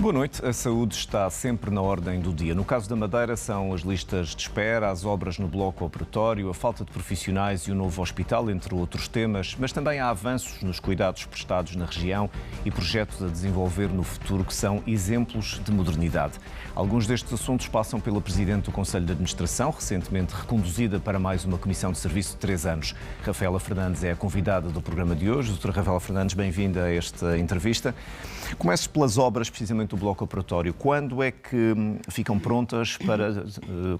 Boa noite. A saúde está sempre na ordem do dia. No caso da Madeira, são as listas de espera, as obras no bloco operatório, a falta de profissionais e o novo hospital, entre outros temas, mas também há avanços nos cuidados prestados na região e projetos a desenvolver no futuro que são exemplos de modernidade. Alguns destes assuntos passam pela Presidente do Conselho de Administração, recentemente reconduzida para mais uma comissão de serviço de 3 anos. Rafaela Fernandes é a convidada do programa de hoje. Doutora Rafaela Fernandes, bem-vinda a esta entrevista. Começo pelas obras, precisamente do bloco operatório. Quando é que ficam prontas para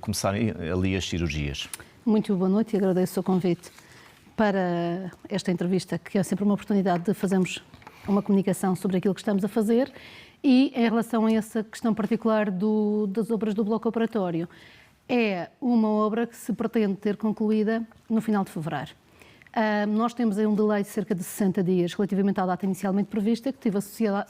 começarem ali as cirurgias? Muito boa noite e agradeço o convite para esta entrevista, que é sempre uma oportunidade de fazermos uma comunicação sobre aquilo que estamos a fazer e em relação a essa questão particular das obras do bloco operatório. É uma obra que se pretende ter concluída no final de fevereiro. Nós temos aí um delay de cerca de 60 dias relativamente à data inicialmente prevista, que esteve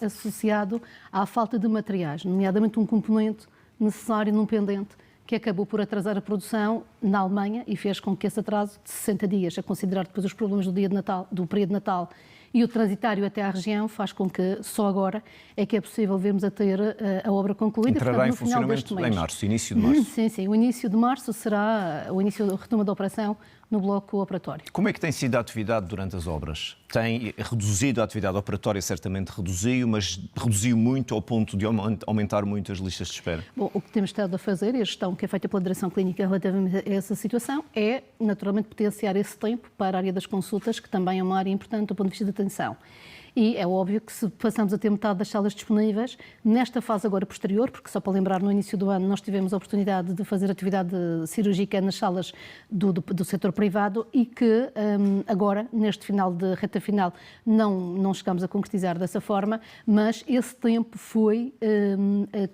associado à falta de materiais, nomeadamente um componente necessário num pendente que acabou por atrasar a produção na Alemanha e fez com que esse atraso de 60 dias, a considerar depois os problemas do dia de Natal, do período de Natal e o transitário até à região, faz com que só agora é que é possível vermos a ter a obra concluída. Entrará em funcionamento em março, início de março. Sim. O início de março será o início da retoma da operação no bloco operatório. Como é que tem sido a atividade durante as obras? Tem reduzido a atividade operatória, certamente reduziu, mas reduziu muito ao ponto de aumentar muito as listas de espera? Bom, o que temos estado a fazer, e a gestão que é feita pela Direção Clínica relativamente a essa situação, é naturalmente potenciar esse tempo para a área das consultas, que também é uma área importante do ponto de vista da atenção. E é óbvio que se passamos a ter metade das salas disponíveis, nesta fase agora posterior, porque só para lembrar, no início do ano nós tivemos a oportunidade de fazer atividade cirúrgica nas salas do setor privado e que agora, neste final de reta final, não chegamos a concretizar dessa forma, mas esse tempo foi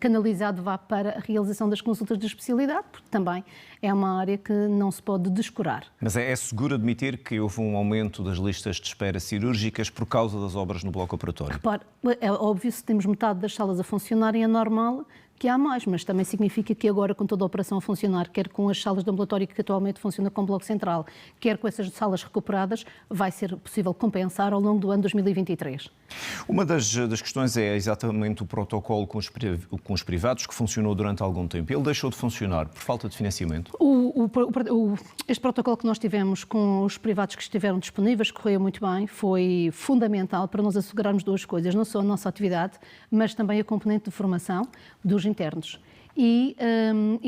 canalizado para a realização das consultas de especialidade, porque também é uma área que não se pode descurar. Mas é seguro admitir que houve um aumento das listas de espera cirúrgicas por causa das obras no bloco operatório? Repare, é óbvio, se temos metade das salas a funcionarem, é normal que há mais, mas também significa que agora, com toda a operação a funcionar, quer com as salas de ambulatório que atualmente funcionam com bloco central, quer com essas salas recuperadas, vai ser possível compensar ao longo do ano 2023. Uma das questões é exatamente o protocolo com os privados, que funcionou durante algum tempo. Ele deixou de funcionar por falta de financiamento? Este protocolo que nós tivemos com os privados que estiveram disponíveis correu muito bem, foi fundamental para nós assegurarmos duas coisas, não só a nossa atividade, mas também a componente de formação dos internos. E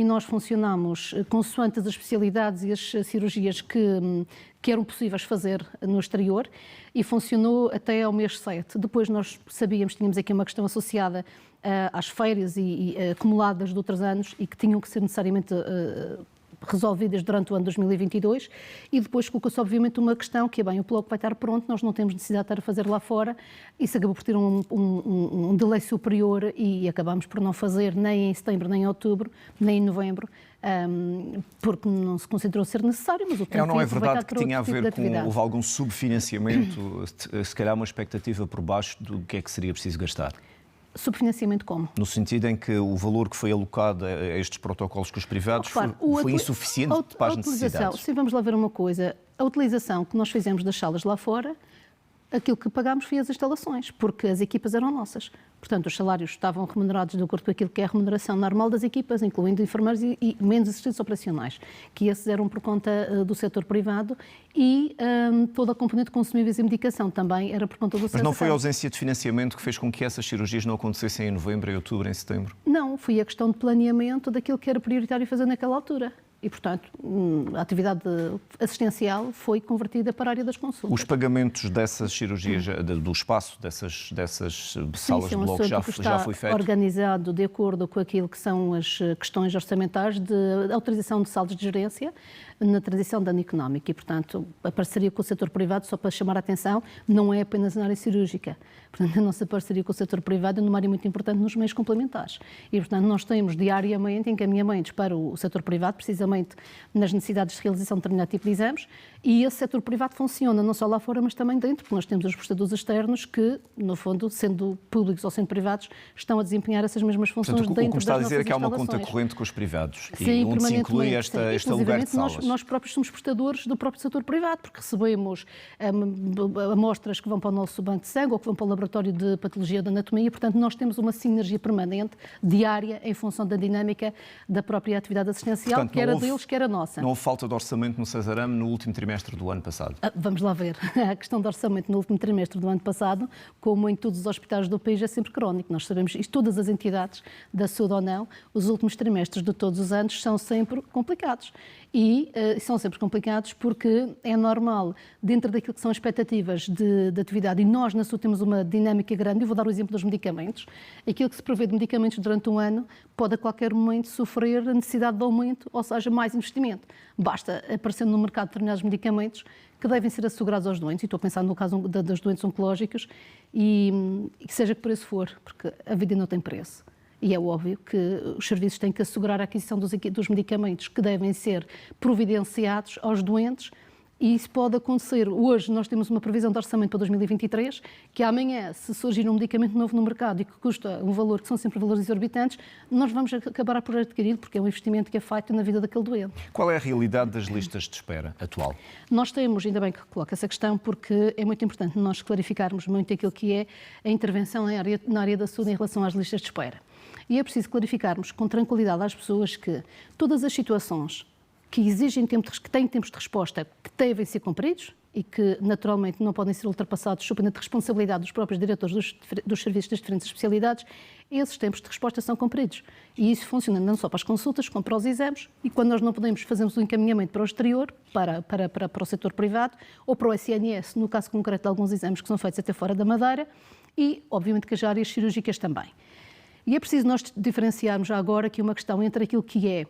nós funcionamos consoante as especialidades e as cirurgias que eram possíveis fazer no exterior e funcionou até ao mês 7. Depois nós tínhamos aqui uma questão associada às férias e acumuladas de outros anos e que tinham que ser necessariamente resolvidas durante o ano 2022 e depois colocou-se obviamente uma questão que o bloco vai estar pronto, nós não temos necessidade de estar a fazer lá fora, isso acabou por ter um delay superior e acabamos por não fazer nem em setembro, nem em outubro, nem em novembro, porque não se considerou ser necessário, mas o tempo não é verdade que tinha a ver com houve algum subfinanciamento, se calhar uma expectativa por baixo do que é que seria preciso gastar? Subfinanciamento como? No sentido em que o valor que foi alocado a estes protocolos com os privados foi insuficiente para as necessidades. Sim, vamos lá ver uma coisa. A utilização que nós fizemos das salas lá fora, aquilo que pagámos foi as instalações, porque as equipas eram nossas. Portanto, os salários estavam remunerados de acordo com aquilo que é a remuneração normal das equipas, incluindo enfermeiros e menos assistentes operacionais, que esses eram por conta do setor privado e toda a componente de consumíveis e medicação também era por conta do setor. Mas não foi a ausência de financiamento que fez com que essas cirurgias não acontecessem em novembro, em outubro, em setembro? Não, foi a questão de planeamento daquilo que era prioritário fazer naquela altura. E, portanto, a atividade assistencial foi convertida para a área das consultas. Os pagamentos dessas cirurgias, do espaço dessas salas de bloco já foi feito? Organizado de acordo com aquilo que são as questões orçamentais de autorização de salas de gerência na transição de ano económico. E, portanto, a parceria com o setor privado, só para chamar a atenção, não é apenas na área cirúrgica. Portanto, a nossa parceria com o setor privado é numa área muito importante nos meios complementares. E, portanto, nós temos diariamente encaminhamentos para o setor privado, precisamente efetivamente nas necessidades de realização de determinado tipo de exames, e esse setor privado funciona não só lá fora, mas também dentro, porque nós temos os prestadores externos que, no fundo, sendo públicos ou sendo privados, estão a desempenhar essas mesmas funções. Portanto, dentro o que me está a dizer é que há uma instalações. conta corrente com os privados. Sim, e onde se inclui este lugar de salas. Nós próprios somos prestadores do próprio setor privado, porque recebemos amostras que vão para o nosso banco de sangue ou que vão para o laboratório de patologia ou de anatomia, portanto nós temos uma sinergia permanente, diária, em função da dinâmica da própria atividade assistencial, portanto, quer a deles, quer a nossa. Não houve falta de orçamento no Cesarame no último trimestre do ano passado? Vamos lá ver. A questão do orçamento no último trimestre do ano passado, como em todos os hospitais do país, é sempre crónico. Nós sabemos, isto todas as entidades, da saúde ou não, os últimos trimestres de todos os anos são sempre complicados. E são sempre complicados porque é normal, dentro daquilo que são expectativas de atividade, e nós na saúde temos uma dinâmica grande, eu vou dar o exemplo dos medicamentos, aquilo que se prevê de medicamentos durante um ano pode a qualquer momento sofrer a necessidade de aumento, ou seja, mais investimento. Basta aparecer no mercado determinados medicamentos que devem ser assegurados aos doentes, e estou a pensar no caso das doentes oncológicas, e que seja que preço for, porque a vida não tem preço. E é óbvio que os serviços têm que assegurar a aquisição dos medicamentos que devem ser providenciados aos doentes, e isso pode acontecer. Hoje nós temos uma previsão de orçamento para 2023, que amanhã, se surgir um medicamento novo no mercado e que custa um valor, que são sempre valores exorbitantes, nós vamos acabar por adquirir, porque é um investimento que é feito na vida daquele doente. Qual é a realidade das listas de espera atual? Nós temos, ainda bem que coloca essa questão, porque é muito importante nós clarificarmos muito aquilo que é a intervenção na área da saúde em relação às listas de espera. E é preciso clarificarmos com tranquilidade às pessoas que todas as situações que exigem que têm tempos de resposta que devem ser cumpridos e que naturalmente não podem ser ultrapassados sob pena de responsabilidade dos próprios diretores dos serviços das diferentes especialidades, esses tempos de resposta são cumpridos. E isso funciona não só para as consultas, como para os exames, e quando nós não podemos, fazemos o encaminhamento para o exterior, para o setor privado, ou para o SNS, no caso concreto de alguns exames que são feitos até fora da Madeira, e obviamente que as áreas cirúrgicas também. E é preciso nós diferenciarmos já agora aqui uma questão entre aquilo que é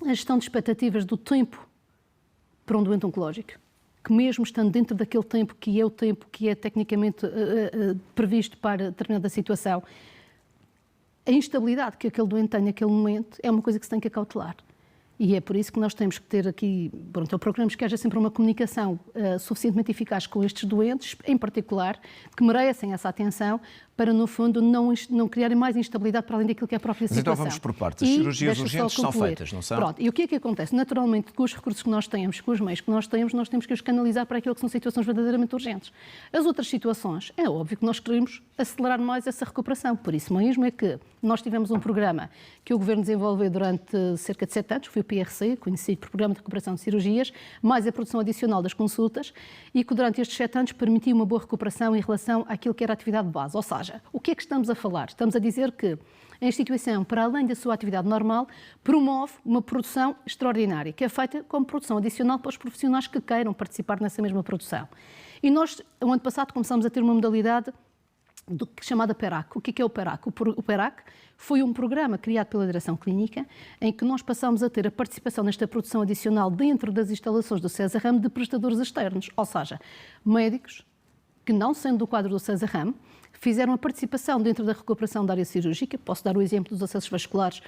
a gestão de expectativas do tempo para um doente oncológico, que mesmo estando dentro daquele tempo que é o tempo que é tecnicamente previsto para determinada situação, a instabilidade que aquele doente tem naquele momento é uma coisa que se tem que acautelar. E é por isso que nós temos que ter aqui, procuramos que haja sempre uma comunicação suficientemente eficaz com estes doentes, em particular, que merecem essa atenção, para, no fundo, não criarem mais instabilidade para além daquilo que é a própria situação. Mas então vamos por partes. As cirurgias urgentes são feitas, não são? Pronto. E o que é que acontece? Naturalmente, com os recursos que nós temos, com os meios que nós temos que os canalizar para aquilo que são situações verdadeiramente urgentes. As outras situações, é óbvio que nós queremos acelerar mais essa recuperação. Por isso mesmo é que nós tivemos um programa que o Governo desenvolveu durante cerca de 7 anos, que foi o PRC, conhecido por Programa de Recuperação de Cirurgias, mais a produção adicional das consultas, e que durante estes 7 anos permitiu uma boa recuperação em relação àquilo que era a atividade de base. Ou seja, o que é que estamos a falar? Estamos a dizer que a instituição, para além da sua atividade normal, promove uma produção extraordinária, que é feita como produção adicional para os profissionais que queiram participar nessa mesma produção. E nós, o ano passado, começamos a ter uma modalidade chamada PERAC. O que é o PERAC? O PERAC foi um programa criado pela Direção Clínica em que nós passamos a ter a participação nesta produção adicional dentro das instalações do Cesarame de prestadores externos, ou seja, médicos que, não sendo do quadro do Cesarame, fizeram a participação dentro da recuperação da área cirúrgica. Posso dar o exemplo dos acessos vasculares,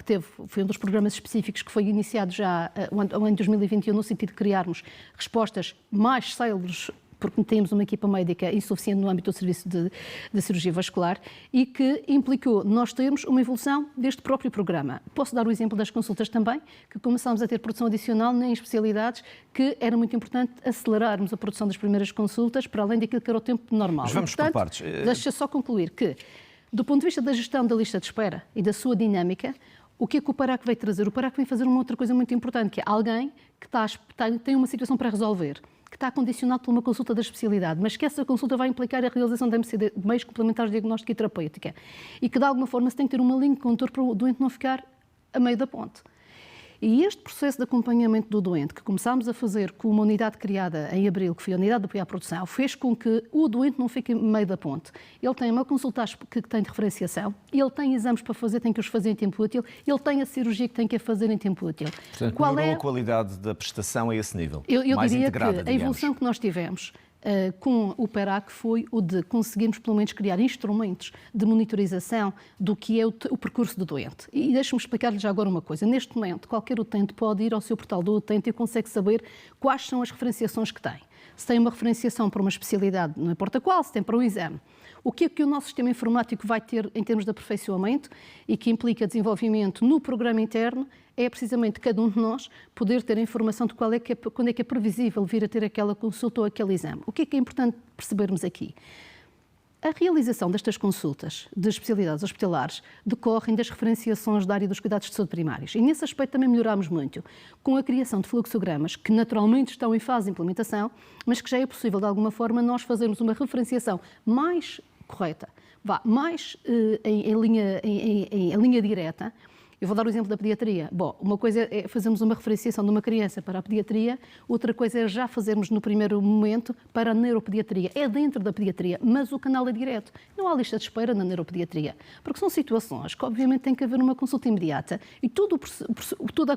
que foi um dos programas específicos que foi iniciado já em 2021, no sentido de criarmos respostas mais céleres, porque temos uma equipa médica insuficiente no âmbito do serviço de cirurgia vascular, e que implicou nós termos uma evolução deste próprio programa. Posso dar o exemplo das consultas também, que começámos a ter produção adicional em especialidades que era muito importante acelerarmos a produção das primeiras consultas para além daquilo que era o tempo normal. Mas vamos por partes. Deixa só concluir que, do ponto de vista da gestão da lista de espera e da sua dinâmica, o que é que o PERAC vai trazer? O PERAC vem fazer uma outra coisa muito importante, que é alguém que tem uma situação para resolver, que está condicionado por uma consulta da especialidade, mas que essa consulta vai implicar a realização de meios complementares de diagnóstica e terapêutica, e que de alguma forma se tem que ter uma linha de condutor para o doente não ficar a meio da ponte. E este processo de acompanhamento do doente, que começámos a fazer com uma unidade criada em abril, que foi a unidade de apoio à produção, fez com que o doente não fique a meio da ponte. Ele tem uma consulta que tem de referenciação, ele tem exames para fazer, tem que os fazer em tempo útil, ele tem a cirurgia que tem que fazer em tempo útil. Portanto, melhorou a qualidade da prestação a esse nível? Eu mais diria integrada, que a evolução que nós tivemos com o PERAC foi o de conseguirmos, pelo menos, criar instrumentos de monitorização do que é o percurso do doente. E deixe-me explicar-lhe já agora uma coisa. Neste momento, qualquer utente pode ir ao seu portal do utente e consegue saber quais são as referenciações que tem. Se tem uma referenciação para uma especialidade, não importa qual, se tem para um exame. O que é que o nosso sistema informático vai ter em termos de aperfeiçoamento e que implica desenvolvimento no programa interno é precisamente cada um de nós poder ter a informação de quando é que é previsível vir a ter aquela consulta ou aquele exame. O que é importante percebermos aqui? A realização destas consultas de especialidades hospitalares decorrem das referenciações da área dos cuidados de saúde primários. E nesse aspecto também melhorámos muito, com a criação de fluxogramas, que naturalmente estão em fase de implementação, mas que já é possível, de alguma forma, nós fazermos uma referenciação mais correta, mais em linha direta. Eu vou dar o exemplo da pediatria. Bom, uma coisa é fazermos uma referenciação de uma criança para a pediatria, outra coisa é já fazermos no primeiro momento para a neuropediatria. É dentro da pediatria, mas o canal é direto. Não há lista de espera na neuropediatria, porque são situações que obviamente tem que haver uma consulta imediata e todo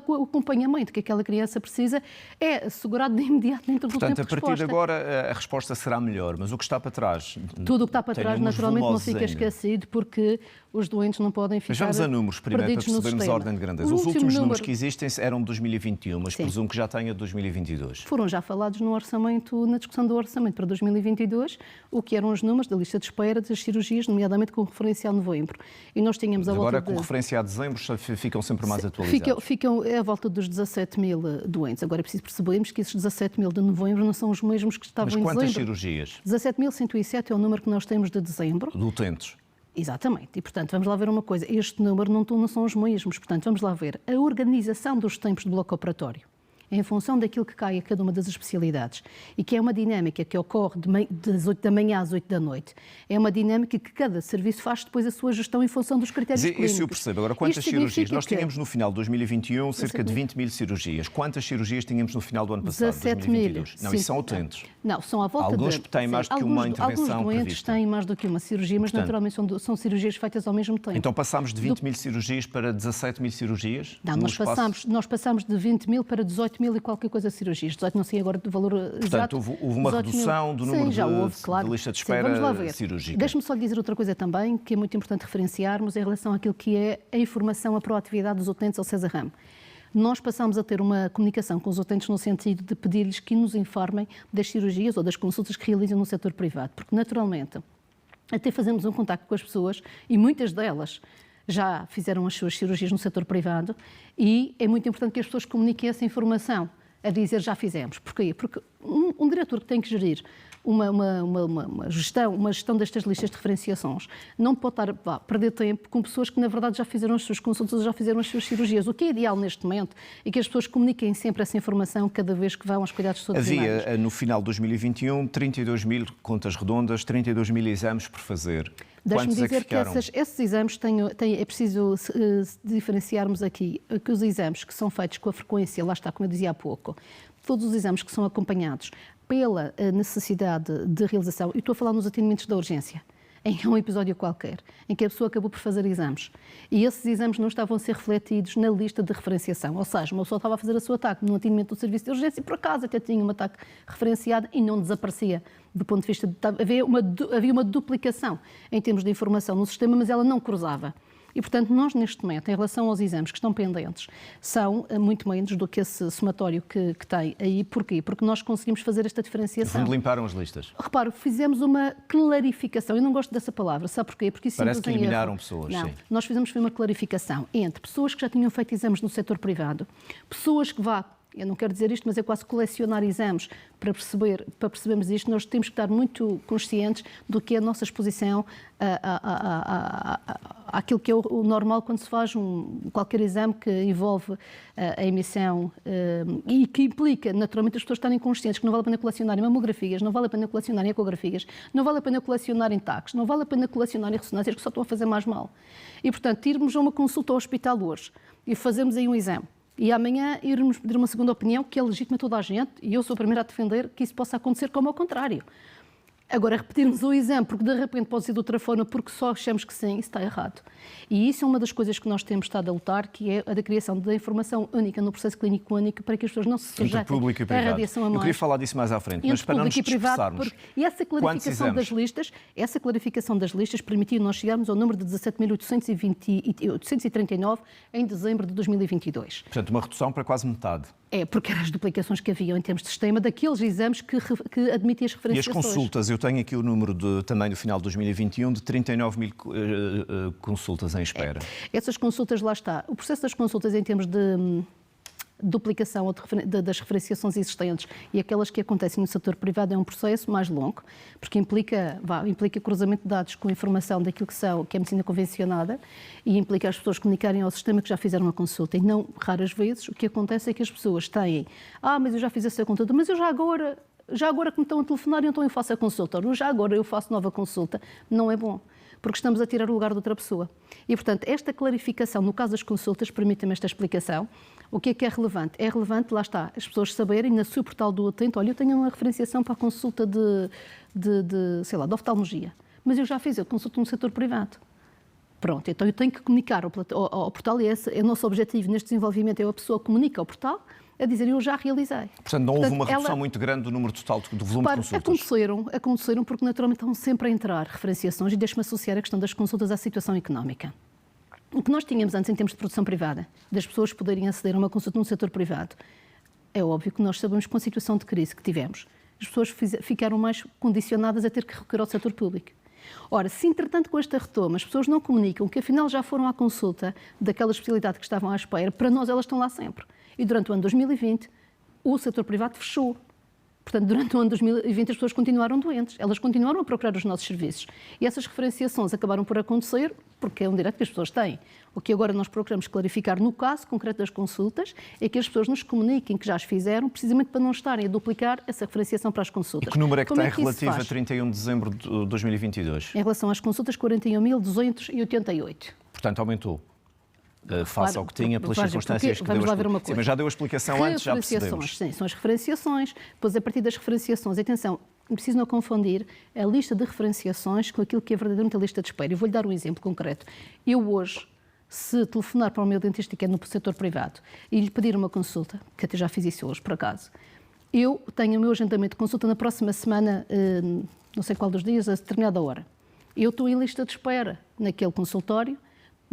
o acompanhamento que aquela criança precisa é assegurado de imediato dentro do tempo de resposta. Portanto, a partir de agora a resposta será melhor, mas o que está para trás... Tudo o que está para trás naturalmente não fica esquecido, porque os doentes não podem ficar perdidos no sistema. Mas vamos a números primeiro para percebermos a ordem de grandeza. Os últimos números que existem eram de 2021, mas presumo que já tenha de 2022. Foram já falados no orçamento, na discussão do orçamento para 2022, o que eram os números da lista de espera das cirurgias, nomeadamente com referência a novembro. E nós tínhamos a volta agora, com referência a dezembro, ficam sempre mais atualizados. Ficam à volta dos 17 mil doentes. Agora é preciso percebermos que esses 17 mil de novembro não são os mesmos que estavam em dezembro. Mas quantas cirurgias? 17.107 é o número que nós temos de dezembro. De utentes. Exatamente. E, portanto, vamos lá ver uma coisa. Este número não são os mesmos. Portanto, vamos lá ver a organização dos tempos de bloco operatório em função daquilo que cai a cada uma das especialidades e que é uma dinâmica que ocorre das 8 da manhã às 8 da noite. É uma dinâmica que cada serviço faz depois a sua gestão em função dos critérios clínicos. Isso eu percebo. Agora, quantas cirurgias? Nós tínhamos no final de 2021 cerca de 20 mil cirurgias. Quantas cirurgias tínhamos no final do ano passado, 17 2022? Mil. Não, isso são utentes. Não, são à volta alguns têm mais do que uma intervenção alguns doentes prevista. têm mais do que uma cirurgia, mas portanto, naturalmente são cirurgias feitas ao mesmo tempo. Então passámos de 20 mil cirurgias para 17 mil cirurgias? Não, nós passámos de 20 mil para 18 mil e qualquer coisa cirurgias. 18 não sei agora do valor exato. Portanto, houve uma redução do número claro. de lista de espera cirúrgica. Deixe-me só lhe dizer outra coisa também, que é muito importante referenciarmos em relação àquilo que é a informação, a proatividade dos utentes ao César Ramo. Nós passamos a ter uma comunicação com os utentes no sentido de pedir-lhes que nos informem das cirurgias ou das consultas que realizam no setor privado, porque naturalmente até fazemos um contacto com as pessoas e muitas delas já fizeram as suas cirurgias no setor privado e é muito importante que as pessoas comuniquem essa informação, a dizer já fizemos. Porquê? Porque um diretor que tem que gerir uma gestão destas listas de referenciações não pode estar a perder tempo com pessoas que na verdade já fizeram as suas consultas, já fizeram as suas cirurgias. O que é ideal neste momento é que as pessoas comuniquem sempre essa informação cada vez que vão aos cuidados de saúde primários. Havia no final de 2021 32 mil, contas redondas, 32 mil exames por fazer. Deixe-me dizer que esses exames é preciso diferenciarmos aqui que os exames que são feitos com a frequência, lá está, como eu dizia há pouco, todos os exames que são acompanhados pela necessidade de realização, e estou a falar nos atendimentos da urgência, em um episódio qualquer, em que a pessoa acabou por fazer exames. E esses exames não estavam a ser refletidos na lista de referenciação. Ou seja, uma pessoa estava a fazer a sua ataque no atendimento do serviço de urgência e, por acaso, até tinha um ataque referenciado e não desaparecia. Do ponto de vista havia uma duplicação em termos de informação no sistema, mas ela não cruzava. E, portanto, nós, neste momento, em relação aos exames que estão pendentes, são muito menos do que esse somatório que tem aí. Porquê? Porque nós conseguimos fazer esta diferenciação. No fundo, limparam as listas. Reparo, fizemos uma clarificação. Eu não gosto dessa palavra. Sabe porquê? Porque isso parece que eliminaram pessoas. Não, sim. Nós fizemos uma clarificação entre pessoas que já tinham feito exames no setor privado, pessoas que eu não quero dizer isto, mas é quase colecionar exames para percebermos isto. Nós temos que estar muito conscientes do que é a nossa exposição àquilo que é o normal quando se faz qualquer exame que envolve a emissão e que implica, naturalmente, as pessoas estarem conscientes que não vale a pena colecionarem mamografias, não vale a pena colecionarem ecografias, não vale a pena colecionarem taques, não vale a pena colecionarem ressonâncias que só estão a fazer mais mal. E, portanto, irmos a uma consulta ao hospital hoje e fazermos aí um exame, e amanhã irmos pedir uma segunda opinião, que é legítima a toda a gente, e eu sou a primeira a defender que isso possa acontecer, como ao contrário. Agora, repetirmos o exame, porque de repente pode ser de outra forma, porque só achamos que sim, isso está errado. E isso é uma das coisas que nós temos estado a lutar, que é a da criação da informação única no processo clínico único, para que as pessoas não se sujeitem à radiação a mais. Eu queria falar disso mais à frente, mas para não nos dispersarmos. E essa clarificação das listas permitiu nós chegarmos ao número de 17.839 em dezembro de 2022. Portanto, uma redução para quase metade. É, porque eram as duplicações que haviam em termos de sistema daqueles exames que admitiam as referenciações. E as consultas, eu tenho aqui o número também do final de 2021 de 39 mil consultas em espera. Essas consultas, lá está. O processo das consultas em termos de duplicação das referenciações existentes e aquelas que acontecem no setor privado é um processo mais longo, porque implica cruzamento de dados com informação daquilo que é a medicina convencionada e implica as pessoas comunicarem ao sistema que já fizeram uma consulta. E não, raras vezes, o que acontece é que as pessoas têm mas eu já fiz essa consulta, mas eu já agora que me estão a telefonar, então eu faço a consulta. Ou já agora eu faço nova consulta. Não é bom, porque estamos a tirar o lugar de outra pessoa. E, portanto, esta clarificação, no caso das consultas, permite-me esta explicação. O que é relevante? É relevante, lá está, as pessoas saberem, no seu portal do utente, olha, eu tenho uma referenciação para a consulta de oftalmologia, mas eu já fiz a consulta no setor privado. Pronto, então eu tenho que comunicar ao portal, e esse é o nosso objetivo neste desenvolvimento, é a pessoa comunica ao portal, a dizer, eu já realizei. Portanto, não houve uma redução muito grande do número total do volume de consultas? Aconteceram porque naturalmente estão sempre a entrar referenciações, e deixe-me associar a questão das consultas à situação económica. O que nós tínhamos antes em termos de produção privada, das pessoas poderem aceder a uma consulta no setor privado, é óbvio que nós sabemos que com a situação de crise que tivemos, as pessoas ficaram mais condicionadas a ter que recorrer ao setor público. Ora, se entretanto com esta retoma as pessoas não comunicam que afinal já foram à consulta daquela especialidade que estavam à espera, para nós elas estão lá sempre. E durante o ano 2020 o setor privado fechou. Portanto, durante o ano 2020 as pessoas continuaram doentes, elas continuaram a procurar os nossos serviços. E essas referenciações acabaram por acontecer porque é um direito que as pessoas têm. O que agora nós procuramos clarificar no caso concreto das consultas é que as pessoas nos comuniquem que já as fizeram, precisamente para não estarem a duplicar essa referenciação para as consultas. E que número é que tem relativo a 31 de dezembro de 2022? Em relação às consultas, 41.288. Portanto, aumentou. Face ao que tinha, pelas circunstâncias que vamos lá ver uma coisa. Sim, mas já deu a explicação antes, já percebemos. Sim, são as referenciações. Depois, a partir das referenciações, atenção, preciso não confundir a lista de referenciações com aquilo que é verdadeiramente a lista de espera. Eu vou-lhe dar um exemplo concreto. Eu hoje, se telefonar para o meu dentista, que é no setor privado, e lhe pedir uma consulta, que até já fiz isso hoje, por acaso, eu tenho o meu agendamento de consulta na próxima semana, não sei qual dos dias, a determinada hora. Eu estou em lista de espera naquele consultório,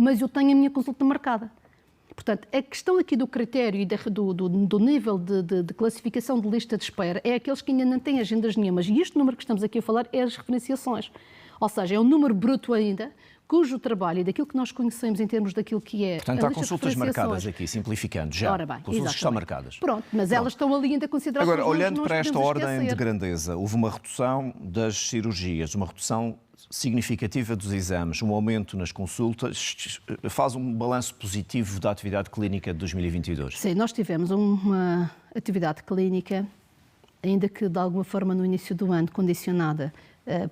mas eu tenho a minha consulta marcada. Portanto, a questão aqui do critério e do nível de classificação de lista de espera é aqueles que ainda não têm agendas nenhumas. E este número que estamos aqui a falar é as referenciações. Ou seja, é um número bruto ainda, cujo trabalho e daquilo que nós conhecemos em termos daquilo que é... Portanto, há consultas marcadas aqui, simplificando, já. Ora bem, consultas exatamente. que estão marcadas. Pronto, mas elas estão ali ainda consideradas... Agora, olhando para esta ordem de grandeza, houve uma redução das cirurgias, uma redução significativa dos exames, um aumento nas consultas, faz um balanço positivo da atividade clínica de 2022? Sim, nós tivemos uma atividade clínica, ainda que de alguma forma no início do ano condicionada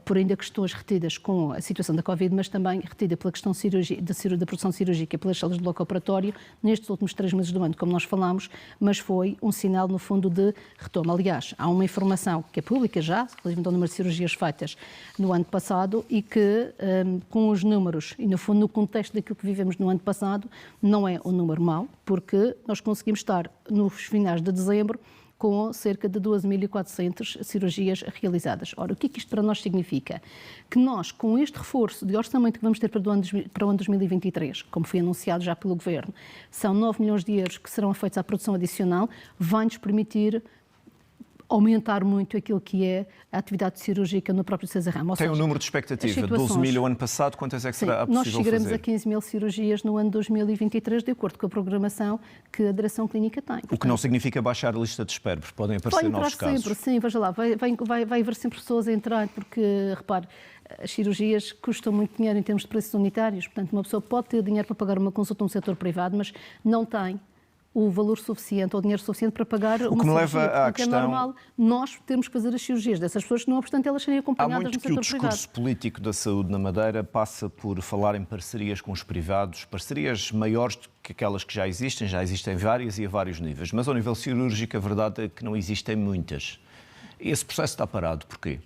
por ainda questões retidas com a situação da Covid, mas também retida pela questão da produção cirúrgica pelas salas de bloco operatório nestes últimos 3 meses do ano, como nós falámos, mas foi um sinal, no fundo, de retoma. Aliás, há uma informação que é pública já, relativamente ao número de cirurgias feitas no ano passado e que, com os números e, no fundo, no contexto daquilo que vivemos no ano passado, não é um número mau, porque nós conseguimos estar nos finais de dezembro com cerca de 12.400 cirurgias realizadas. Ora, o que é que isto para nós significa? Que nós, com este reforço de orçamento que vamos ter para o ano 2023, como foi anunciado já pelo Governo, são 9 milhões de euros que serão feitos à produção adicional, vai-nos permitir aumentar muito aquilo que é a atividade cirúrgica no próprio César Ramos. Tem um número de expectativa, 12 mil o ano passado, quantas é que será possível fazer? Nós chegaremos a 15 mil cirurgias no ano 2023, de acordo com a programação que a Direção Clínica tem. O que não significa baixar a lista de espera, porque podem aparecer novos casos. Sempre, sim, veja lá, vai haver sempre pessoas a entrar, porque, repare, as cirurgias custam muito dinheiro em termos de preços unitários, portanto, uma pessoa pode ter dinheiro para pagar uma consulta no setor privado, mas não tem o valor suficiente ou o dinheiro suficiente para pagar uma cirurgia. O que me leva à questão... É normal nós temos que fazer as cirurgias dessas pessoas, não obstante elas serem acompanhadas no setor privado. Há muito que o discurso político da saúde na Madeira passa por falar em parcerias com os privados, parcerias maiores do que aquelas que já existem várias e a vários níveis, mas ao nível cirúrgico a verdade é que não existem muitas. Esse processo está parado, porquê?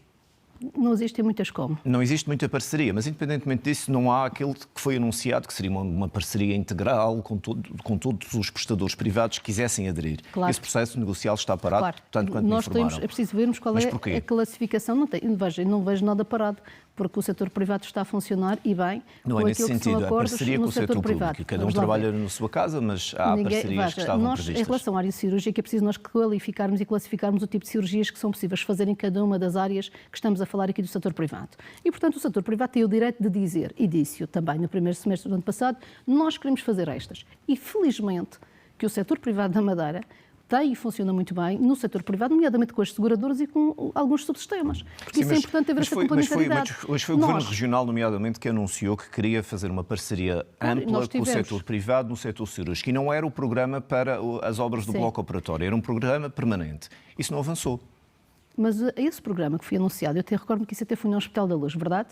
Não existem muitas como. Não existe muita parceria, mas independentemente disso, não há aquele que foi anunciado, que seria uma parceria integral com todos os prestadores privados que quisessem aderir. Claro. Esse processo negocial está parado, Claro. tanto quanto Nós me informaram. é preciso vermos qual Mas é porquê? a classificação. Não vejo nada parado, porque o setor privado está a funcionar e bem. Não com é nesse aquilo que são sentido, é acordos parceria no com o setor privado. público. Cada um Vamos lá trabalha ver. na sua casa, mas há parcerias que estavam nós, previstas. em relação à área cirúrgica, é preciso nós qualificarmos e classificarmos o tipo de cirurgias que são possíveis fazer em cada uma das áreas que estamos a falar aqui do setor privado. E, portanto, o setor privado tem o direito de dizer, e disse-o também no primeiro semestre do ano passado, nós queremos fazer estas. E, felizmente, que o setor privado da Madeira tem e funciona muito bem no setor privado, nomeadamente com as seguradoras e com alguns subsistemas. Porque isso é importante haver essa complementaridade. Mas foi o Governo Regional, nomeadamente, que anunciou que queria fazer uma parceria ampla com o setor privado no setor cirúrgico. E não era o programa para as obras do bloco operatório, era um programa permanente. Isso não avançou. Mas esse programa que foi anunciado, eu até recordo que isso até foi no Hospital da Luz, verdade?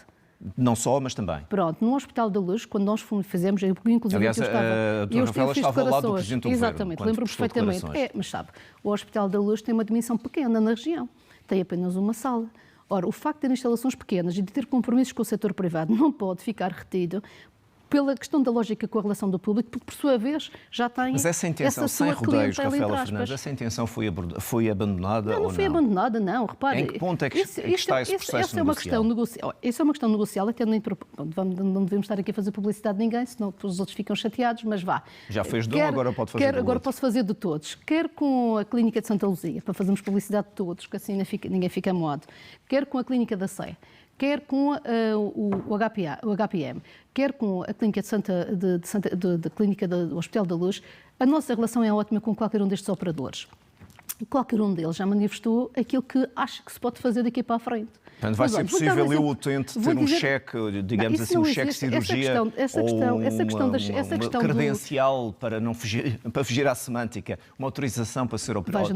Não só, mas também. Pronto, no Hospital da Luz, quando nós fizemos, inclusive aliás, eu estava... a doutora Rafaela estava ao lado do Presidente do Governo. Exatamente, lembro perfeitamente. Mas sabe, o Hospital da Luz tem uma dimensão pequena na região, tem apenas uma sala. Ora, o facto de ter instalações pequenas e de ter compromissos com o setor privado não pode ficar retido pela questão da lógica com a relação do público, porque, por sua vez, já tem Mas essa intenção, sem rodeios, Rafaela Fernandes, essa intenção foi abandonada ou não? Não foi abandonada, não. Repare, em que ponto é que está esse processo negocial? Essa é uma questão negocial, até não devemos estar aqui a fazer publicidade de ninguém, senão os outros ficam chateados, mas vá. Já fez de um, agora pode fazer do Agora outro. posso fazer de todos. Quer com a Clínica de Santa Luzia, para fazermos publicidade de todos, que assim ninguém fica modo. Quer com a Clínica da Sé, quer com o HPM, quer com a Clínica Clínica do Hospital da Luz, a nossa relação é ótima com qualquer um destes operadores. Qualquer um deles já manifestou aquilo que acha que se pode fazer daqui para a frente. Portanto, vai ser possível eu utente ter um cheque, digamos assim, um cheque de cirurgia ou uma credencial para fugir à semântica, uma autorização para ser operado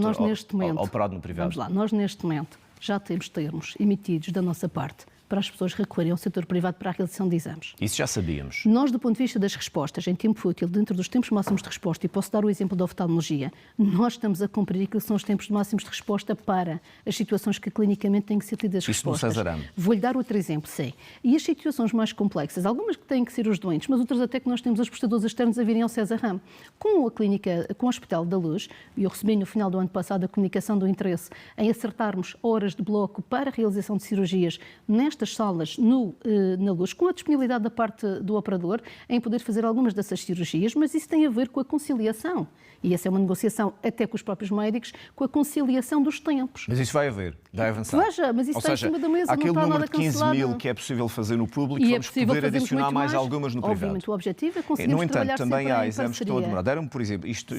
no privado. Vamos lá, nós neste momento já temos termos emitidos da nossa parte para as pessoas recorrerem ao setor privado para a realização de exames. Isso já sabíamos. Nós, do ponto de vista das respostas em tempo útil, dentro dos tempos máximos de resposta, e posso dar o exemplo da oftalmologia, nós estamos a cumprir aquilo que são os tempos máximos de resposta para as situações que clinicamente têm que ser tidas respostas. Isso no César. Vou-lhe dar outro exemplo, sim. E as situações mais complexas, algumas que têm que ser os doentes, mas outras até que nós temos os prestadores externos a virem ao César Ram. Com o Hospital da Luz, e eu recebi no final do ano passado a comunicação do interesse em acertarmos horas de bloco para a realização de cirurgias nestas salas na Luz, com a disponibilidade da parte do operador em poder fazer algumas dessas cirurgias, mas isso tem a ver com a conciliação. E essa é uma negociação até com os próprios médicos, com a conciliação dos tempos. Mas isso vai avançar. Veja, mas isso está em cima da mesa, não está nada cancelado. Aquele número de 15 mil que é possível fazer no público, vamos poder adicionar mais algumas no privado. Obviamente, o objetivo é conseguirmos trabalhar sempre em parceria. No entanto, também há exames que estão a demorar. Deram-me, por exemplo, isto,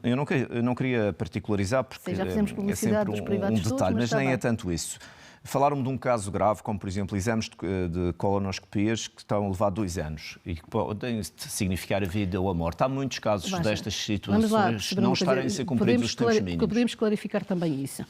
eu não queria particularizar, porque já fizemos publicidade dos privados detalhe, todos, mas nem é tanto isso. Falaram-me de um caso grave, como, por exemplo, exames de colonoscopias que estão a levar 2 anos e que podem significar a vida ou a morte. Há muitos casos destas situações não estarem a ser cumpridos os tempos mínimos. Podemos clarificar também isso.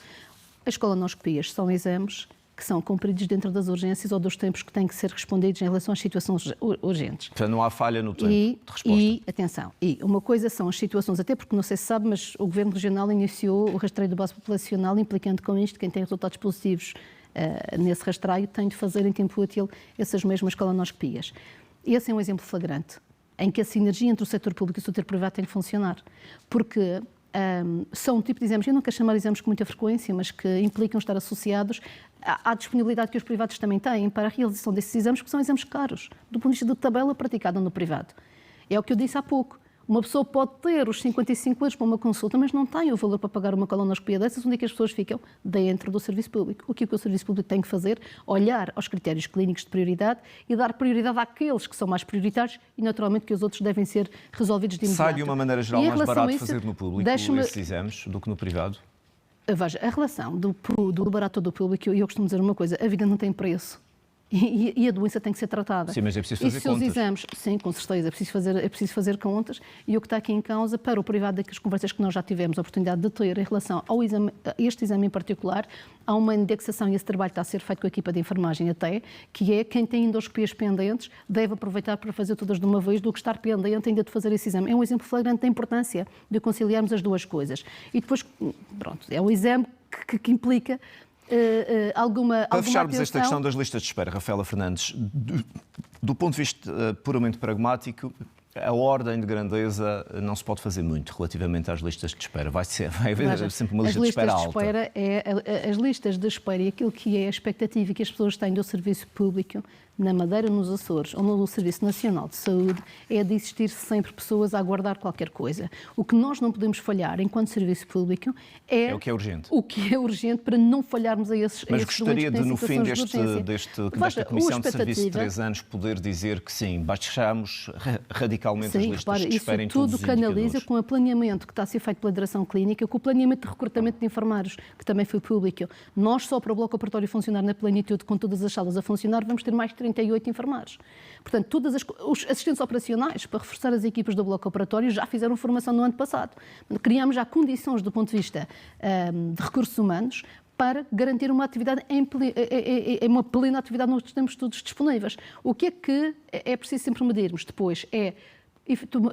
As colonoscopias são exames que são cumpridos dentro das urgências ou dos tempos que têm que ser respondidos em relação às situações urgentes. Portanto, não há falha no tempo de resposta. E, atenção, uma coisa são as situações, até porque não sei se sabe, mas o Governo Regional iniciou o rastreio de base populacional, implicando com isto quem tem resultados positivos nesse rastreio tem de fazer em tempo útil essas mesmas colonoscopias. Esse é um exemplo flagrante em que a sinergia entre o setor público e o setor privado tem de funcionar, porque são um tipo de exames, eu não quero chamar exames com muita frequência, mas que implicam estar associados à disponibilidade que os privados também têm para a realização desses exames, que são exames caros, do ponto de vista de tabela praticada no privado. É o que eu disse há pouco. Uma pessoa pode ter os 55 euros para uma consulta, mas não tem o valor para pagar uma colonoscopia dessas, onde é que as pessoas ficam? Dentro do serviço público. O que o serviço público tem que fazer? Olhar aos critérios clínicos de prioridade e dar prioridade àqueles que são mais prioritários e, naturalmente, que os outros devem ser resolvidos de imediato. Sai de uma maneira geral mais barato fazer no público esses exames do que no privado? Veja, a relação do barato do público, eu costumo dizer uma coisa, a vida não tem preço. E a doença tem que ser tratada. Sim, mas é preciso fazer contas. Os exames, sim, com certeza, é preciso fazer contas. E o que está aqui em causa, para o privado, daquelas conversas que nós já tivemos a oportunidade de ter em relação ao exame, a este exame em particular, há uma indexação e esse trabalho está a ser feito com a equipa de enfermagem até, que é quem tem endoscopias pendentes deve aproveitar para fazer todas de uma vez do que estar pendente ainda de fazer esse exame. É um exemplo flagrante da importância de conciliarmos as duas coisas. E depois, pronto, é um exame que implica Para fecharmos atenção. esta questão das listas de espera, Rafaela Fernandes, do ponto de vista puramente pragmático, a ordem de grandeza não se pode fazer muito relativamente às listas de espera. Vai haver sempre uma lista de espera alta. As listas de espera e aquilo que é a expectativa que as pessoas têm do serviço público na Madeira, nos Açores ou no Serviço Nacional de Saúde é de existir sempre pessoas a aguardar qualquer coisa. O que nós não podemos falhar enquanto serviço público é o que é urgente. O que é urgente para não falharmos a esses Mas esses gostaria de, no fim de desta Comissão de Serviço de 3 anos, poder dizer que sim, baixamos radicalmente as listas de espera em todos os indicadores. Tudo canaliza com o planeamento que está a ser feito pela Direção Clínica, com o planeamento de recrutamento de enfermeiros, que também foi público. Nós, só para o bloco operatório funcionar na plenitude, com todas as salas a funcionar, vamos ter mais de 38 enfermeiros. Portanto, os assistentes operacionais, para reforçar as equipas do bloco operatório, já fizeram formação no ano passado. Criámos já condições do ponto de vista de recursos humanos para garantir uma atividade uma plena atividade nos tempos todos disponíveis. O que é preciso sempre medirmos depois é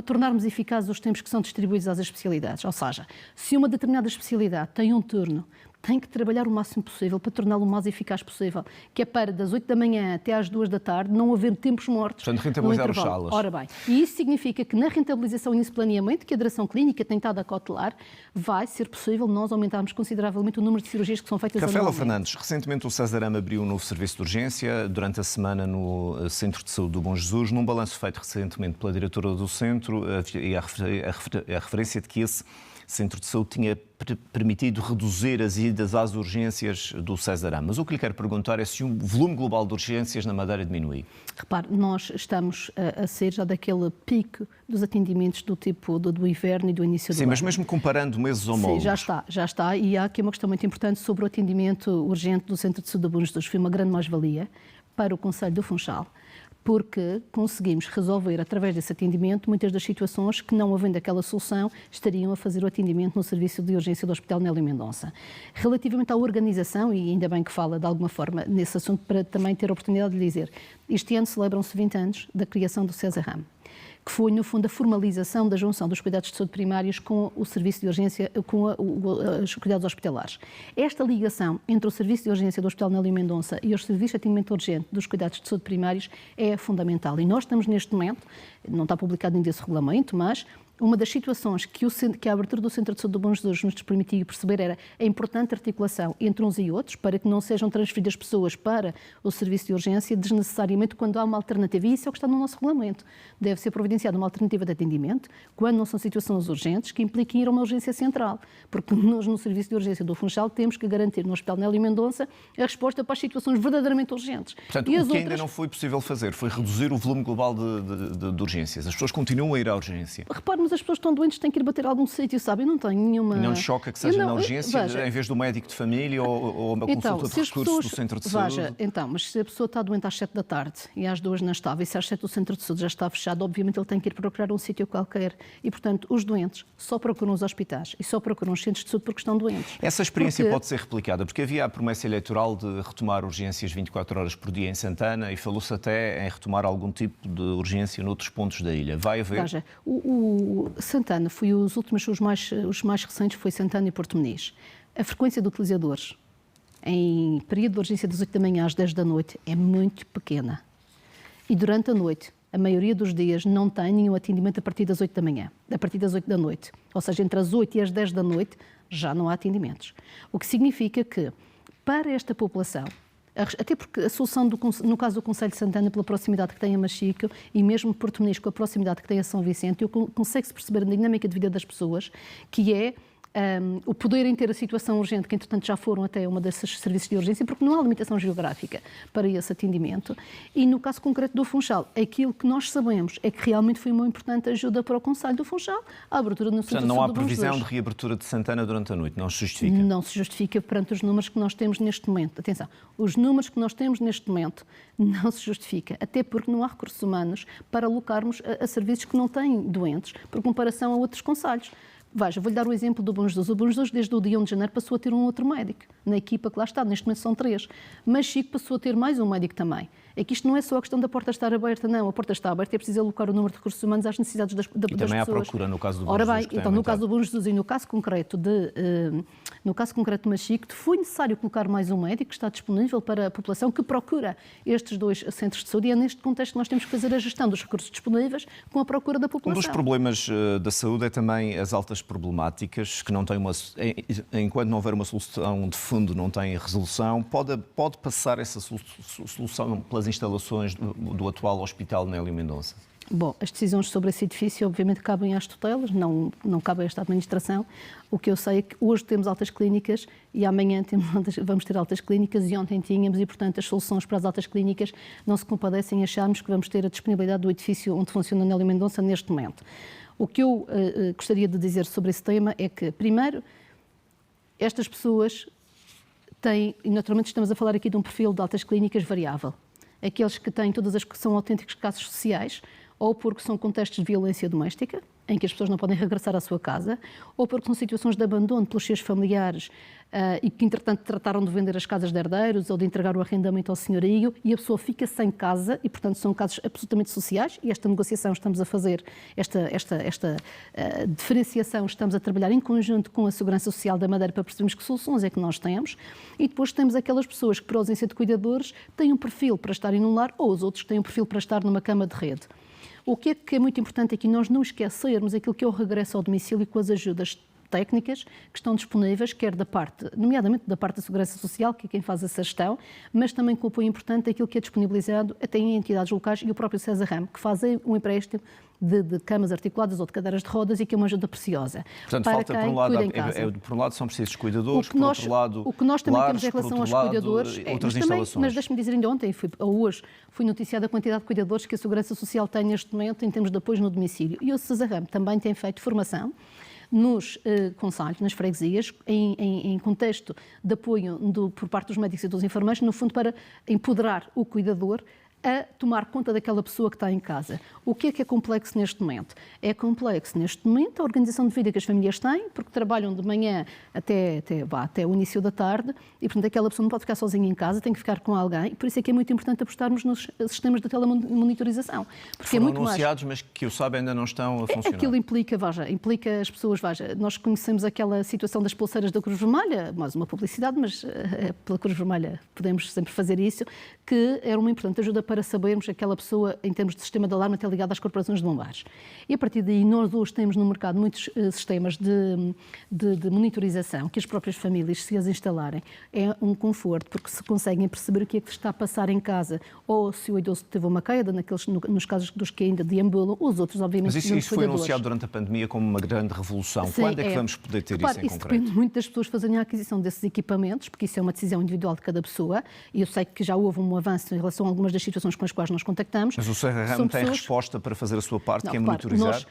tornarmos eficazes os tempos que são distribuídos às especialidades. Ou seja, se uma determinada especialidade tem um turno, tem que trabalhar o máximo possível para torná-lo o mais eficaz possível, que é para das 8 da manhã até às 2 da tarde não haver tempos mortos. Portanto, rentabilizar as salas. Ora bem, e isso significa que na rentabilização e nesse planeamento que a Direção Clínica tem estado a cautelar, vai ser possível nós aumentarmos consideravelmente o número de cirurgias que são feitas Rafaela anualmente. Fernandes, recentemente o Cesarama abriu um novo serviço de urgência durante a semana no Centro de Saúde do Bom Jesus, num balanço feito recentemente pela diretora do centro e a referência de que esse Centro de Saúde tinha permitido reduzir as idas às urgências do Cesarama. Mas o que lhe quero perguntar é se o volume global de urgências na Madeira diminui. Repare, nós estamos a ser já daquele pico dos atendimentos do tipo do inverno e do início do ano. Sim, mas mesmo comparando meses homólogos. Sim, já está. E há aqui uma questão muito importante sobre o atendimento urgente do Centro de Saúde do Bom Jesus. Foi uma grande mais-valia para o Conselho do Funchal, porque conseguimos resolver, através desse atendimento, muitas das situações que, não havendo aquela solução, estariam a fazer o atendimento no serviço de urgência do Hospital Nélio Mendonça. Relativamente à organização, e ainda bem que fala de alguma forma nesse assunto, para também ter a oportunidade de lhe dizer, este ano celebram-se 20 anos da criação do Cesarama, que foi, no fundo, a formalização da junção dos cuidados de saúde primários com o serviço de urgência, com os cuidados hospitalares. Esta ligação entre o serviço de urgência do Hospital Nélio Mendonça e os serviços de atendimento urgente dos cuidados de saúde primários é fundamental. E nós estamos neste momento, não está publicado ainda esse regulamento, mas uma das situações que a abertura do Centro de Saúde do Bom Jesus nos permitiu perceber era a importante articulação entre uns e outros, para que não sejam transferidas pessoas para o serviço de urgência desnecessariamente quando há uma alternativa. E isso é o que está no nosso regulamento. Deve ser providenciada uma alternativa de atendimento quando não são situações urgentes que impliquem ir a uma urgência central. Porque nós, no serviço de urgência do Funchal, temos que garantir no Hospital Nélio Mendonça a resposta para as situações verdadeiramente urgentes. Portanto, o que ainda não foi possível fazer foi reduzir o volume global de urgências. As pessoas continuam a ir à urgência. Repare, mas as pessoas estão doentes, têm que ir bater a algum sítio, sabe? Não tenho nenhuma... Não lhe choca que seja na urgência, em vez do médico de família ou uma consulta de recursos do Centro de Saúde? Mas se a pessoa está doente às 7 da tarde e às 2 não estava, e se às 7 o Centro de Saúde já está fechado, obviamente ele tem que ir procurar um sítio qualquer. E, portanto, os doentes só procuram os hospitais e só procuram os centros de saúde porque estão doentes. Essa experiência pode ser replicada, porque havia a promessa eleitoral de retomar urgências 24 horas por dia em Santana e falou-se até em retomar algum tipo de urgência noutros pontos da ilha. Vai haver? Veja, o Santana foi os mais recentes, foi Santana e Porto Meniz. A frequência de utilizadores em período de urgência das 8 da manhã às 10 da noite é muito pequena. E durante a noite, a maioria dos dias não tem nenhum atendimento a partir das 8 da manhã, a partir das 8 da noite. Ou seja, entre as 8 e as 10 da noite já não há atendimentos. O que significa que, para esta população, até porque a solução, no caso do Conselho de Santana, pela proximidade que tem a Machico e mesmo Porto Meniz, com a proximidade que tem a São Vicente, consegue-se perceber a dinâmica de vida das pessoas, que é o poderem ter a situação urgente, que entretanto já foram até uma desses serviços de urgência, porque não há limitação geográfica para esse atendimento. E no caso concreto do Funchal, aquilo que nós sabemos é que realmente foi uma importante ajuda para o Conselho do Funchal, a abertura no Centro de Saúde do Bom Jesus. Não há previsão de reabertura de Santana durante a noite, não se justifica? Não se justifica perante os números que nós temos neste momento. Atenção, os números que nós temos neste momento não se justifica, até porque não há recursos humanos para alocarmos a serviços que não têm doentes, por comparação a outros concelhos. Veja, vou-lhe dar o exemplo do Bom Jesus. O Bom Jesus, desde o dia 1 de janeiro, passou a ter um outro médico na equipa que lá está. Neste momento são 3. Mas Chico passou a ter mais um médico também. é que isto não é só a questão da porta estar aberta, não. A porta está aberta e é preciso alocar o número de recursos humanos às necessidades das pessoas. E também há procura no caso do Bom Ora Jesus. bem, então no caso do Bom Jesus e no caso concreto de Machique, foi necessário colocar mais um médico que está disponível para a população que procura estes 2 centros de saúde, e é neste contexto que nós temos que fazer a gestão dos recursos disponíveis com a procura da população. Um dos problemas da saúde é também as altas problemáticas, que não têm enquanto não houver uma solução de fundo, não tem resolução. Pode passar essa solução pelas instalações do atual Hospital Nélio Mendonça? Bom, as decisões sobre esse edifício obviamente cabem às tutelas, não cabem a esta administração. O que eu sei é que hoje temos altas clínicas e amanhã vamos ter altas clínicas e ontem tínhamos, e portanto as soluções para as altas clínicas não se compadecem em acharmos que vamos ter a disponibilidade do edifício onde funciona o Nélio Mendonça neste momento. O que eu gostaria de dizer sobre esse tema é que, primeiro, estas pessoas têm, e naturalmente estamos a falar aqui de um perfil de altas clínicas variável, aqueles que têm todas as que são autênticos casos sociais, ou porque são contextos de violência doméstica, em que as pessoas não podem regressar à sua casa, ou porque são situações de abandono pelos seus familiares e que, entretanto, trataram de vender as casas de herdeiros ou de entregar o arrendamento ao senhorio e a pessoa fica sem casa e, portanto, são casos absolutamente sociais, e esta negociação estamos a fazer, esta diferenciação estamos a trabalhar em conjunto com a Segurança Social da Madeira para percebermos que soluções é que nós temos, e depois temos aquelas pessoas que, por ausência de cuidadores, têm um perfil para estarem num lar, ou os outros que têm um perfil para estar numa cama de rede. O que é muito importante aqui nós não esquecermos aquilo que é o regresso ao domicílio com as ajudas técnicas que estão disponíveis, quer nomeadamente da parte da Segurança Social, que é quem faz essa gestão, mas também com o apoio importante daquilo que é disponibilizado até em entidades locais e o próprio César Ramo, que fazem um empréstimo de camas articuladas ou de cadeiras de rodas e que é uma ajuda preciosa. Portanto, falta, por um lado, são precisos cuidadores, por outro lado, o que nós também lares, temos em relação aos cuidadores, outras instalações. Mas deixe-me dizer, ainda ontem, ou hoje, fui noticiada a quantidade de cuidadores que a Segurança Social tem neste momento em termos de apoio no domicílio. E o César Ramo também tem feito formação nos concelhos, nas freguesias, em contexto de apoio por parte dos médicos e dos enfermeiros, no fundo para empoderar o cuidador a tomar conta daquela pessoa que está em casa. O que é complexo neste momento? É complexo neste momento a organização de vida que as famílias têm, porque trabalham de manhã até o início da tarde e, portanto, aquela pessoa não pode ficar sozinha em casa, tem que ficar com alguém, e por isso é que é muito importante apostarmos nos sistemas de telemonitorização. Porque foram anunciados, mas que eu saiba ainda não estão a funcionar. Aquilo implica as pessoas, nós conhecemos aquela situação das pulseiras da Cruz Vermelha, mais uma publicidade, mas pela Cruz Vermelha podemos sempre fazer isso, que era uma importante ajuda para sabermos aquela pessoa, em termos de sistema de alarme, até ligado às corporações de bombeiros. E a partir daí, nós hoje temos no mercado muitos sistemas de monitorização, que as próprias famílias, se as instalarem, é um conforto, porque se conseguem perceber o que é que está a passar em casa, ou se o idoso teve uma queda, nos casos dos que ainda deambulam, os outros, obviamente, mas isso foi anunciado durante a pandemia como uma grande revolução. Sim, quando é que vamos poder ter isso em concreto? Isso depende muito das pessoas fazerem a aquisição desses equipamentos, porque isso é uma decisão individual de cada pessoa, e eu sei que já houve um avanço em relação a algumas das situações com as quais nós contactamos. Mas o César Ramo tem resposta para fazer a sua parte, que é monitorizar?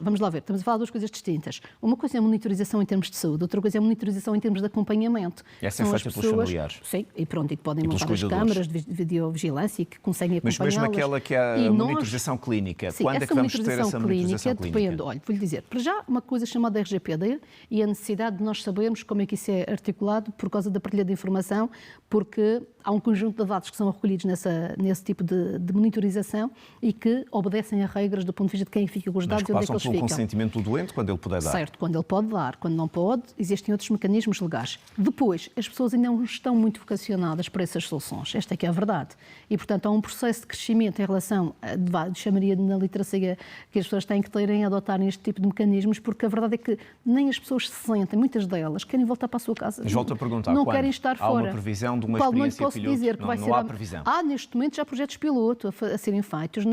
Vamos lá ver, estamos a falar de duas coisas distintas. Uma coisa é a monitorização em termos de saúde, outra coisa é a monitorização em termos de acompanhamento. Essa é feita pelos familiares? Sim, e pronto, e que podem montar as câmaras de videovigilância e que conseguem acompanhá-las. Mas mesmo aquela que é a monitorização clínica, quando é que vamos ter essa monitorização clínica? Depende, olha, vou-lhe dizer, para já uma coisa chamada RGPD e a necessidade de nós sabermos como é que isso é articulado por causa da partilha de informação, porque há um conjunto de dados que são recolhidos nesse tipo de monitorização e que obedecem a regras do ponto de vista de quem fica com os dados e onde é que eles ficam. Passam pelo consentimento do doente, quando ele puder dar. Certo, quando ele pode dar. Quando não pode, existem outros mecanismos legais. Depois, as pessoas ainda não estão muito vocacionadas para essas soluções. Esta é que é a verdade. E, portanto, há um processo de crescimento em relação, chamaria na literacia, que as pessoas têm que ter em adotarem este tipo de mecanismos, porque a verdade é que nem as pessoas se sentem, muitas delas, querem voltar para a sua casa. Mas volto a perguntar, não querem estar fora. Há uma previsão de uma experiência piloto? Dizer que não há previsão. Há, neste momento, já projetos piloto a serem feitos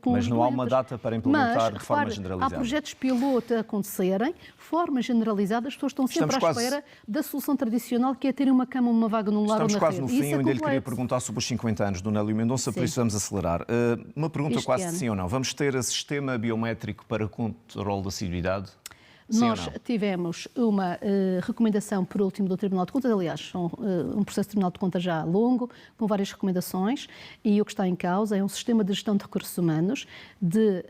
mas não há uma data para implementar de forma generalizada. Há projetos piloto a acontecerem, forma generalizada, as pessoas estão sempre à espera da solução tradicional, que é terem uma cama, uma vaga num lar ou na rede. Estamos quase no fim, eu ainda lhe queria perguntar sobre os 50 anos do Nélio Mendonça, por isso vamos acelerar. Uma pergunta quase de sim ou não. Vamos ter sistema biométrico para controle da assiduidade? Nós tivemos uma recomendação, por último, do Tribunal de Contas, aliás, um processo de Tribunal de Contas já longo, com várias recomendações, e o que está em causa é um sistema de gestão de recursos humanos, de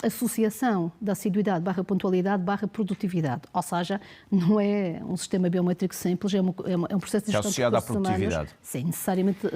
associação da assiduidade / pontualidade / produtividade. Ou seja, não é um sistema biométrico simples, é um processo de gestão associado de à recursos humanos. produtividade. Sim, necessariamente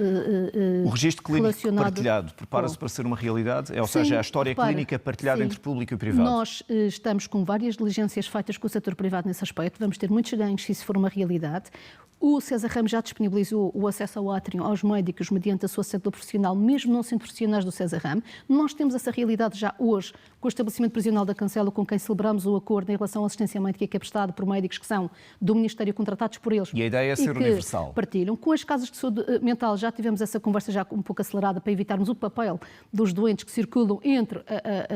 o registro clínico relacionado partilhado prepara-se para ser uma realidade? Ou Sim, seja, a história clínica partilhada entre público e privado? Nós estamos com várias diligências feitas com o setor privado nesse aspecto. Vamos ter muitos ganhos se isso for uma realidade. O César Ramos já disponibilizou o acesso ao átrio aos médicos mediante a sua cédula profissional, mesmo não sendo profissionais do César Ramos. Nós temos essa realidade já hoje com o estabelecimento prisional da Cancela, com quem celebramos o acordo em relação à assistência médica que é prestada por médicos que são do Ministério contratados por eles. E a ideia é ser universal. Partilham. Com as casas de saúde mental já tivemos essa conversa já um pouco acelerada para evitarmos o papel dos doentes que circulam entre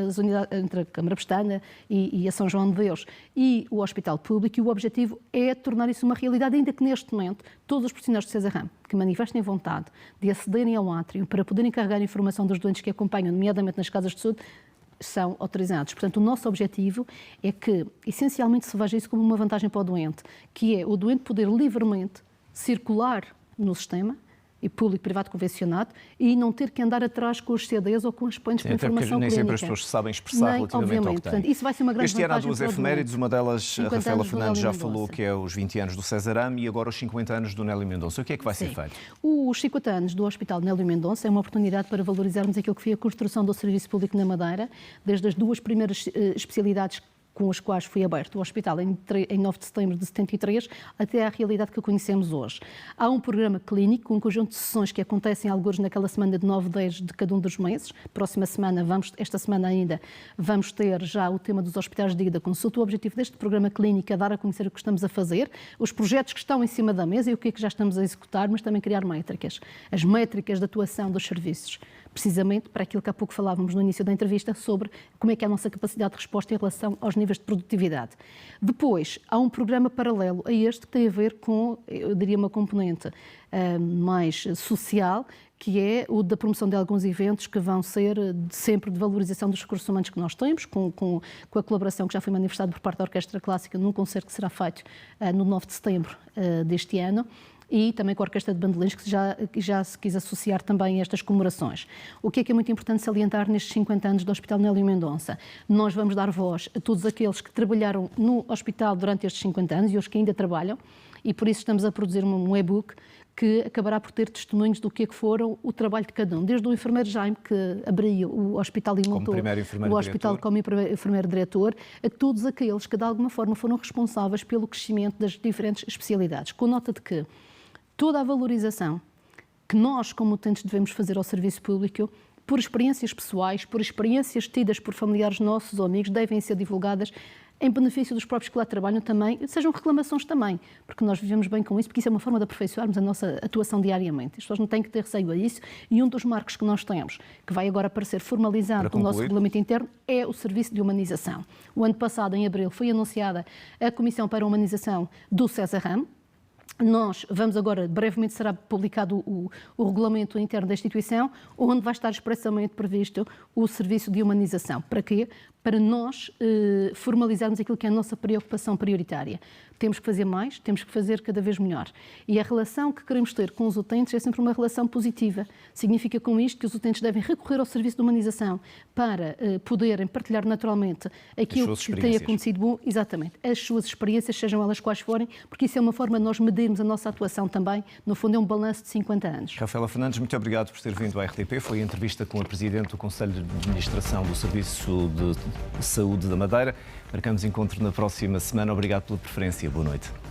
as unidades, entre a Câmara Pestana e a São João de Deus e o Hospital Público, e o objetivo é tornar isso uma realidade, ainda que neste momento todos os profissionais do César Ramos que manifestem vontade de acederem ao átrio para poderem carregar a informação dos doentes que acompanham, nomeadamente nas casas de saúde, são autorizados. Portanto, o nosso objetivo é que, essencialmente, se veja isso como uma vantagem para o doente, que é o doente poder livremente circular no sistema, e público-privado convencionado, e não ter que andar atrás com os CDs ou com os pontos de informação nem clínica. sempre as pessoas sabem expressar relativamente ao que têm. Portanto, isso vai ser uma grande Este ano há vantagem duas para o efemérides, uma delas a Rafaela Fernandes já falou, Mendonça. que é os 20 anos do César Ramos e agora os 50 anos do Nélio Mendonça. O que é que vai ser feito? Os 50 anos do Hospital Nélio Mendonça é uma oportunidade para valorizarmos aquilo que foi a construção do serviço público na Madeira, desde as duas primeiras especialidades com as quais foi aberto o hospital em 9 de setembro de 73, até à realidade que conhecemos hoje. Há um programa clínico, um conjunto de sessões que acontecem alguns naquela semana de 9 10 de cada um dos meses. Próxima semana, esta semana ainda, vamos ter já o tema dos hospitais de ida consulta. O objetivo deste programa clínico é dar a conhecer o que estamos a fazer, os projetos que estão em cima da mesa e o que é que já estamos a executar, mas também criar métricas. As métricas de atuação dos serviços, precisamente para aquilo que há pouco falávamos no início da entrevista, sobre como é que é a nossa capacidade de resposta em relação aos níveis de produtividade. Depois, há um programa paralelo a este que tem a ver com, eu diria, uma componente mais social, que é o da promoção de alguns eventos que vão ser sempre de valorização dos recursos humanos que nós temos, com a colaboração que já foi manifestada por parte da Orquestra Clássica num concerto que será feito no 9 de setembro deste ano, e também com a Orquestra de Bandolins, que já se quis associar também a estas comemorações. O que é muito importante salientar nestes 50 anos do Hospital Nélio Mendonça? Nós vamos dar voz a todos aqueles que trabalharam no hospital durante estes 50 anos e os que ainda trabalham, e por isso estamos a produzir um e-book que acabará por ter testemunhos do que foram o trabalho de cada um, desde o enfermeiro Jaime, que abriu o hospital e montou o hospital como enfermeiro-diretor, a todos aqueles que de alguma forma foram responsáveis pelo crescimento das diferentes especialidades, com nota de que toda a valorização que nós, como utentes, devemos fazer ao serviço público, por experiências pessoais, por experiências tidas por familiares nossos ou amigos, devem ser divulgadas em benefício dos próprios que lá trabalham também, sejam reclamações também, porque nós vivemos bem com isso, porque isso é uma forma de aperfeiçoarmos a nossa atuação diariamente. As pessoas não têm que ter receio a isso, e um dos marcos que nós temos, que vai agora aparecer formalizado no nosso regulamento interno, é o serviço de humanização. O ano passado, em abril, foi anunciada a Comissão para a Humanização do César Ramos. Nós vamos agora, brevemente será publicado o regulamento interno da instituição, onde vai estar expressamente previsto o serviço de humanização. Para quê? Para nós formalizarmos aquilo que é a nossa preocupação prioritária. Temos que fazer mais, temos que fazer cada vez melhor. E a relação que queremos ter com os utentes é sempre uma relação positiva. Significa com isto que os utentes devem recorrer ao serviço de humanização para poderem partilhar naturalmente aquilo que tem acontecido bom, exatamente, as suas experiências, sejam elas quais forem, porque isso é uma forma de nós medirmos a nossa atuação também. No fundo, é um balanço de 50 anos. Rafaela Fernandes, muito obrigado por ter vindo à RTP. Foi a entrevista com a Presidente do Conselho de Administração do Serviço de Saúde da Madeira. Marcamos encontro na próxima semana. Obrigado pela preferência. Boa noite.